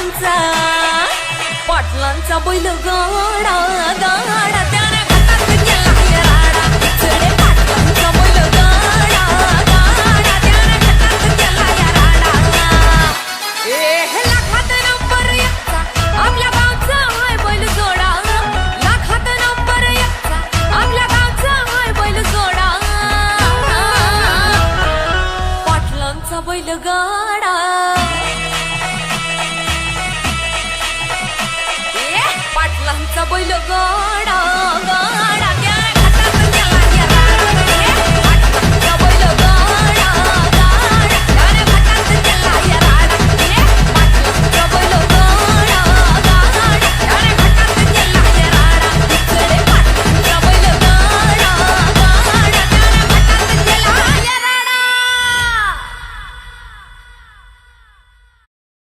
पाटलांचा पाटलांचा बैल गाडा गाडा त्याने हातात घेतला राडा चढे पाटलांचा बैल गाडा गाडा त्याने हातात घेतला राडा हे लाखात नंबर एकचा आपल्या गावचा हाय बैल जोडा लाखात नंबर एकचा आपल्या गावचा हाय बैल जोडा पाटलांचा बैल गाडा पाटलांचा बैल गाडा